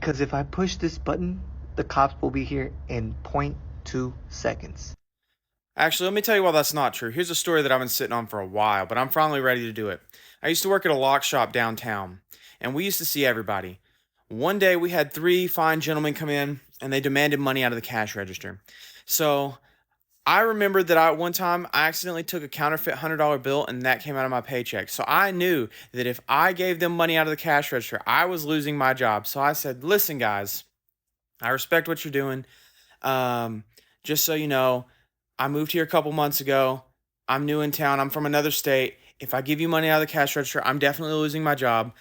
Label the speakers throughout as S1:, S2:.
S1: Because if I push this button, the cops will be here in point 0.2 seconds.
S2: Actually, let me tell you why that's not true. Here's a story that I've been sitting on for a while, but I'm finally ready to do it. I used to work at a lock shop downtown, and we used to see everybody. One day we had three fine gentlemen come in, and they demanded money out of the cash register. So I remembered that one time I accidentally took a counterfeit $100 bill, and that came out of my paycheck. So I knew that if I gave them money out of the cash register, I was losing my job. So I said, "Listen, guys, I respect what you're doing. Um, just so you know, I moved here a couple months ago. I'm new in town. I'm from another state. If I give you money out of the cash register, I'm definitely losing my job.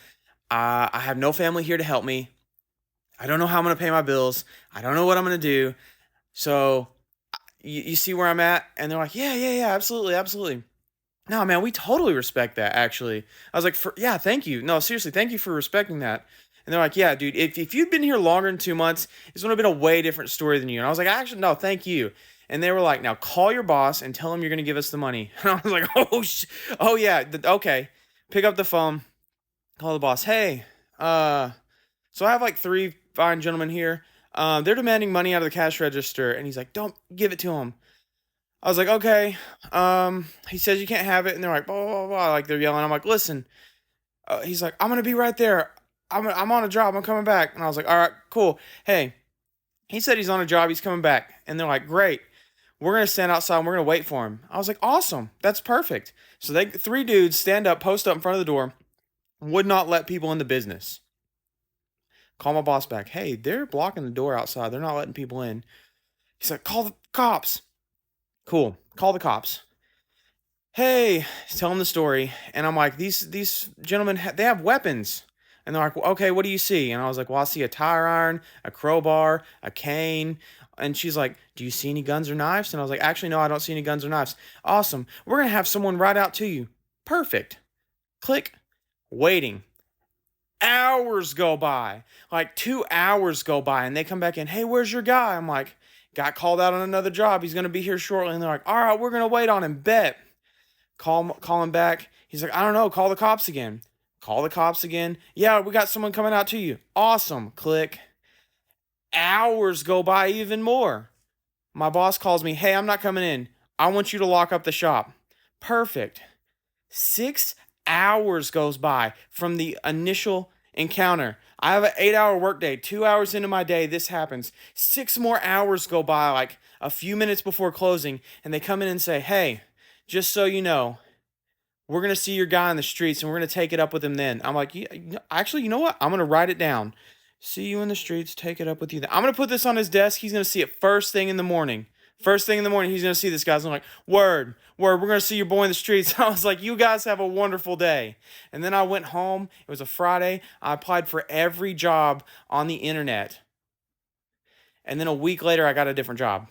S2: I have no family here to help me. I don't know how I'm going to pay my bills. I don't know what I'm going to do. So you see where I'm at?" And they're like, "Yeah, yeah, yeah, absolutely, absolutely." No, man, we totally respect that, actually. I was like, yeah, thank you. No, seriously, thank you for respecting that. And they're like, "Yeah, dude, if you'd been here longer than 2 months, it's would have been a way different story than you." And I was like, "Actually, no, thank you." And they were like, "Now call your boss and tell him you're going to give us the money." And I was like, "Oh yeah, okay." Pick up the phone, call the boss. "Hey, so I have like three fine gentlemen here. They're demanding money out of the cash register." And he's like, "Don't give it to them." I was like, "Okay." He says you can't have it, and they're like, "Blah blah blah," like they're yelling. I'm like, "Listen." He's like, "I'm gonna be right there. I'm on a job. I'm coming back." And I was like, "All right, cool. Hey," he said he's on a job. He's coming back. And they're like, "Great. We're gonna stand outside and we're gonna wait for him." I was like, "Awesome. That's perfect." So they three dudes stand up, post up in front of the door, would not let people in the business. Call my boss back. "Hey, they're blocking the door outside. They're not letting people in." He's like, "Call the cops." Cool. Call the cops. "Hey," tell them the story, and I'm like, "These gentlemen, they have weapons." And they're like, "Well, okay, what do you see?" And I was like, "Well, I see a tire iron, a crowbar, a cane." And she's like, "Do you see any guns or knives?" And I was like, "Actually, no, I don't see any guns or knives." "Awesome. We're gonna have someone ride out to you." Perfect. Click. Waiting. Hours go by. Like 2 hours go by, and they come back in. "Hey, where's your guy?" I'm like, "Got called out on another job. He's gonna be here shortly." And they're like, "All right, we're gonna wait on him. Bet." Call him back. He's like, "I don't know. Call the cops again." Call the cops again. "Yeah, we got someone coming out to you." Awesome. Click. Hours go by even more. My boss calls me. "Hey, I'm not coming in. I want you to lock up the shop." Perfect. 6 hours goes by from the initial encounter. I have an 8 hour workday. 2 hours into my day, this happens. 6 more hours go by, like a few minutes before closing, and they come in and say, "Hey, just so you know, we're going to see your guy in the streets and we're going to take it up with him then." I'm like, "Yeah, actually, you know what? I'm going to write it down. See you in the streets, take it up with you then." I'm going to put this on his desk. He's going to see it first thing in the morning. First thing in the morning, he's going to see this guy's. I'm like, "Word, word, we're going to see your boy in the streets." I was like, "You guys have a wonderful day." And then I went home. It was a Friday. I applied for every job on the internet. And then a week later, I got a different job.